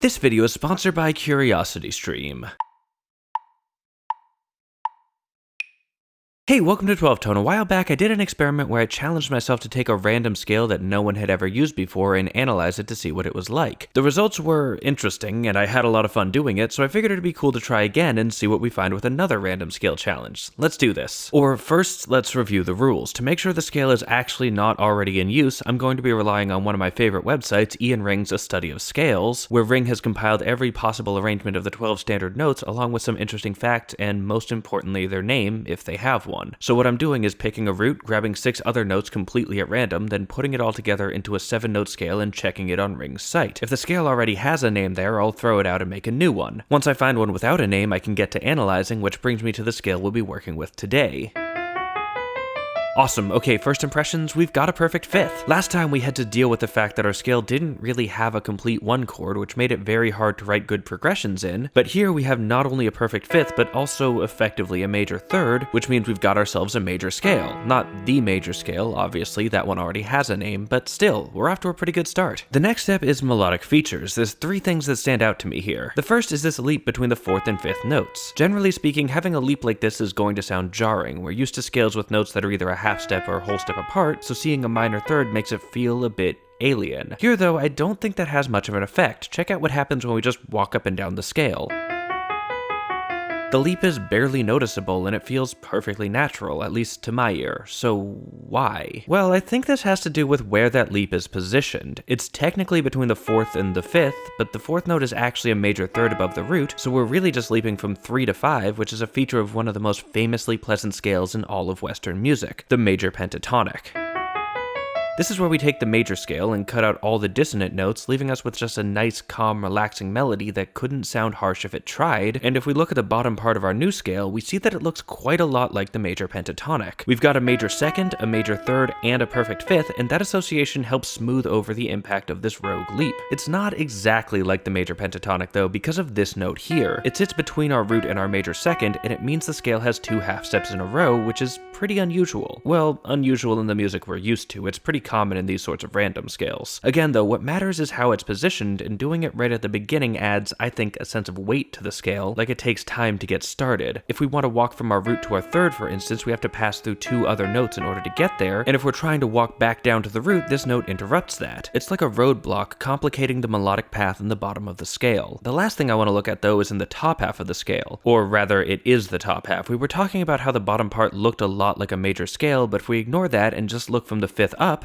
This video is sponsored by CuriosityStream. Hey, welcome to 12 Tone. A while back, I did an experiment where I challenged myself to take a random scale that no one had ever used before and analyze it to see what it was like. The results were interesting, and I had a lot of fun doing it, so I figured it'd be cool to try again and see what we find with another random scale challenge. Let's do this. Or first, let's review the rules. To make sure the scale is actually not already in use, I'm going to be relying on one of my favorite websites, Ian Ring's A Study of Scales, where Ring has compiled every possible arrangement of the 12 standard notes along with some interesting facts and, most importantly, their name, if they have one. So what I'm doing is picking a root, grabbing 6 other notes completely at random, then putting it all together into a 7-note scale and checking it on Ring's site. If the scale already has a name there, I'll throw it out and make a new one. Once I find one without a name, I can get to analyzing, which brings me to the scale we'll be working with today. Awesome, okay, first impressions, we've got a perfect fifth. Last time we had to deal with the fact that our scale didn't really have a complete 1 chord, which made it very hard to write good progressions in, but here we have not only a perfect fifth, but also effectively a major third, which means we've got ourselves a major scale. Not the major scale, obviously, that one already has a name, but still, we're off to a pretty good start. The next step is melodic features. There's 3 things that stand out to me here. The first is this leap between the 4th and 5th notes. Generally speaking, having a leap like this is going to sound jarring. We're used to scales with notes that are either a half step or a whole step apart, so seeing a minor third makes it feel a bit alien. Here though, I don't think that has much of an effect. Check out what happens when we just walk up and down the scale. The leap is barely noticeable and it feels perfectly natural, at least to my ear. So why? Well, I think this has to do with where that leap is positioned. It's technically between the 4th and the 5th, but the 4th note is actually a major third above the root, so we're really just leaping from 3 to 5, which is a feature of one of the most famously pleasant scales in all of Western music, the major pentatonic. This is where we take the major scale and cut out all the dissonant notes, leaving us with just a nice, calm, relaxing melody that couldn't sound harsh if it tried, and if we look at the bottom part of our new scale, we see that it looks quite a lot like the major pentatonic. We've got a major second, a major third, and a perfect fifth, and that association helps smooth over the impact of this rogue leap. It's not exactly like the major pentatonic though, because of this note here. It sits between our root and our major second, and it means the scale has 2 half steps in a row, which is pretty unusual. Well, unusual in the music we're used to. It's pretty common in these sorts of random scales. Again though, what matters is how it's positioned, and doing it right at the beginning adds, I think, a sense of weight to the scale, like it takes time to get started. If we want to walk from our root to our third, for instance, we have to pass through 2 other notes in order to get there, and if we're trying to walk back down to the root, this note interrupts that. It's like a roadblock, complicating the melodic path in the bottom of the scale. The last thing I want to look at though is in the top half of the scale, or rather, it is the top half. We were talking about how the bottom part looked a lot like a major scale, but if we ignore that and just look from the 5th up,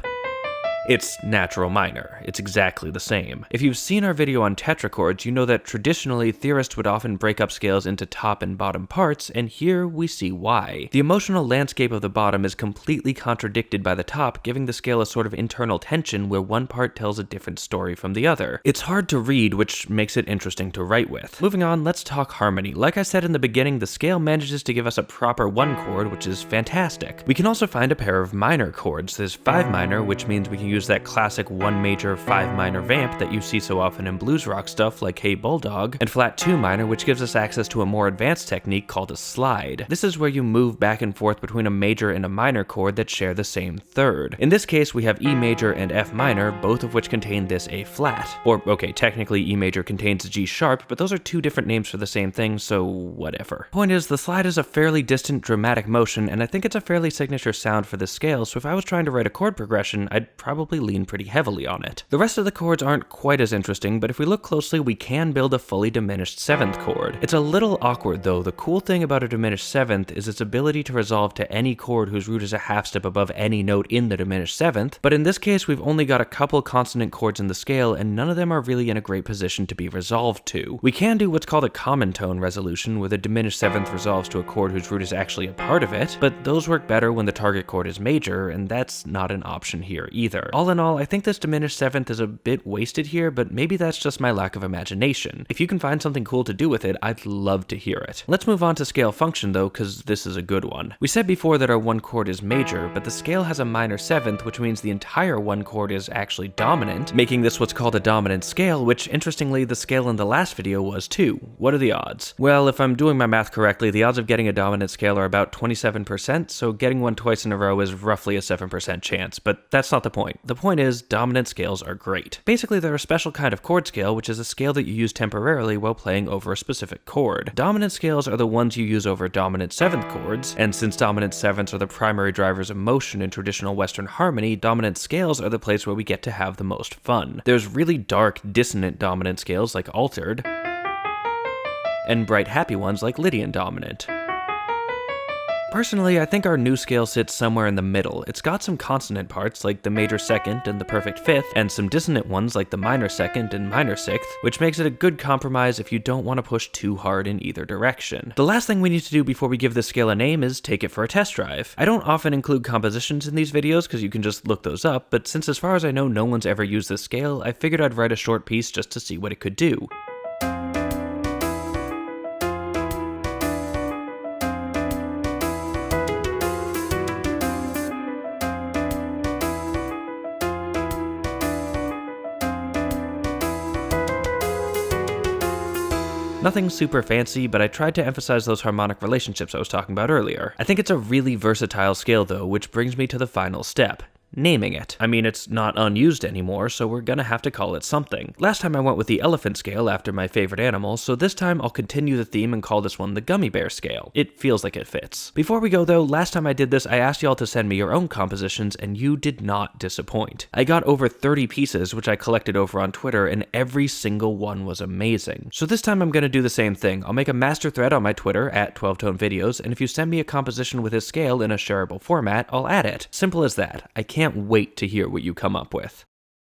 it's natural minor. It's exactly the same. If you've seen our video on tetrachords, you know that traditionally theorists would often break up scales into top and bottom parts, and here we see why. The emotional landscape of the bottom is completely contradicted by the top, giving the scale a sort of internal tension where one part tells a different story from the other. It's hard to read, which makes it interesting to write with. Moving on, let's talk harmony. Like I said in the beginning, the scale manages to give us a proper 1 chord, which is fantastic. We can also find a pair of minor chords. There's 5 minor, which means we can use that classic 1 major 5 minor vamp that you see so often in blues rock stuff like Hey Bulldog, and flat 2 minor, which gives us access to a more advanced technique called a slide. This is where you move back and forth between a major and a minor chord that share the same third. In this case, we have E major and F minor, both of which contain this A flat. Or, okay, technically E major contains G sharp, but those are 2 different names for the same thing, so whatever. Point is, the slide is a fairly distant dramatic motion, and I think it's a fairly signature sound for this scale, so if I was trying to write a chord progression, I'd probably lean pretty heavily on it. The rest of the chords aren't quite as interesting, but if we look closely, we can build a fully diminished 7th chord. It's a little awkward though. The cool thing about a diminished 7th is its ability to resolve to any chord whose root is a half step above any note in the diminished 7th, but in this case we've only got a couple consonant chords in the scale, and none of them are really in a great position to be resolved to. We can do what's called a common tone resolution, where the diminished 7th resolves to a chord whose root is actually a part of it, but those work better when the target chord is major, and that's not an option here either. All in all, I think this diminished 7th is a bit wasted here, but maybe that's just my lack of imagination. If you can find something cool to do with it, I'd love to hear it. Let's move on to scale function though, because this is a good one. We said before that our 1 chord is major, but the scale has a minor 7th, which means the entire 1 chord is actually dominant, making this what's called a dominant scale, which interestingly the scale in the last video was too. What are the odds? Well, if I'm doing my math correctly, the odds of getting a dominant scale are about 27%, so getting one twice in a row is roughly a 7% chance, but that's not the point. The point is, dominant scales are great. Basically, they're a special kind of chord scale, which is a scale that you use temporarily while playing over a specific chord. Dominant scales are the ones you use over dominant seventh chords, and since dominant sevenths are the primary drivers of motion in traditional Western harmony, dominant scales are the place where we get to have the most fun. There's really dark, dissonant dominant scales like altered, and bright, happy ones like Lydian dominant. Personally, I think our new scale sits somewhere in the middle. It's got some consonant parts like the major second and the perfect fifth, and some dissonant ones like the minor second and minor sixth, which makes it a good compromise if you don't want to push too hard in either direction. The last thing we need to do before we give this scale a name is take it for a test drive. I don't often include compositions in these videos because you can just look those up, but since as far as I know no one's ever used this scale, I figured I'd write a short piece just to see what it could do. Nothing super fancy, but I tried to emphasize those harmonic relationships I was talking about earlier. I think it's a really versatile scale though, which brings me to the final step. Naming it. I mean, it's not unused anymore, so we're gonna have to call it something. Last time I went with the elephant scale after my favorite animal, so this time I'll continue the theme and call this one the gummy bear scale. It feels like it fits. Before we go though, last time I did this, I asked y'all to send me your own compositions, and you did not disappoint. I got over 30 pieces, which I collected over on Twitter, and every single one was amazing. So this time I'm gonna do the same thing. I'll make a master thread on my Twitter, at 12tone videos, and if you send me a composition with this scale in a shareable format, I'll add it. Simple as that. I can't wait to hear what you come up with.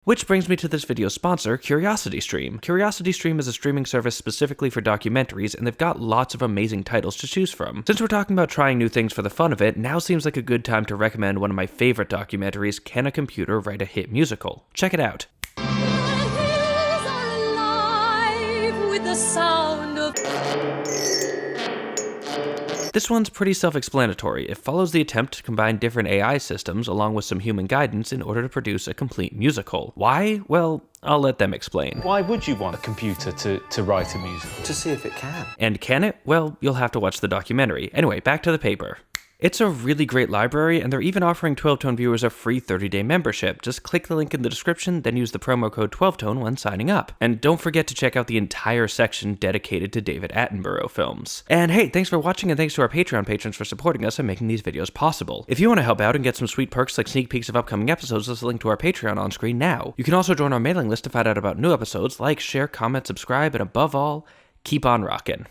Which brings me to this video's sponsor, CuriosityStream. CuriosityStream is a streaming service specifically for documentaries, and they've got lots of amazing titles to choose from. Since we're talking about trying new things for the fun of it, now seems like a good time to recommend one of my favorite documentaries, Can a Computer Write a Hit Musical? Check it out. The hills are alive with the sound of... This one's pretty self-explanatory. It follows the attempt to combine different AI systems along with some human guidance in order to produce a complete musical. Why? Well, I'll let them explain. Why would you want a computer to write a musical? To see if it can. And can it? Well, you'll have to watch the documentary. Anyway, back to the paper. It's a really great library, and they're even offering 12tone viewers a free 30-day membership. Just click the link in the description, then use the promo code 12tone when signing up. And don't forget to check out the entire section dedicated to David Attenborough films. And hey, thanks for watching, and thanks to our Patreon patrons for supporting us and making these videos possible. If you want to help out and get some sweet perks like sneak peeks of upcoming episodes, there's a link to our Patreon on screen now. You can also join our mailing list to find out about new episodes, like, share, comment, subscribe, and above all, keep on rockin'.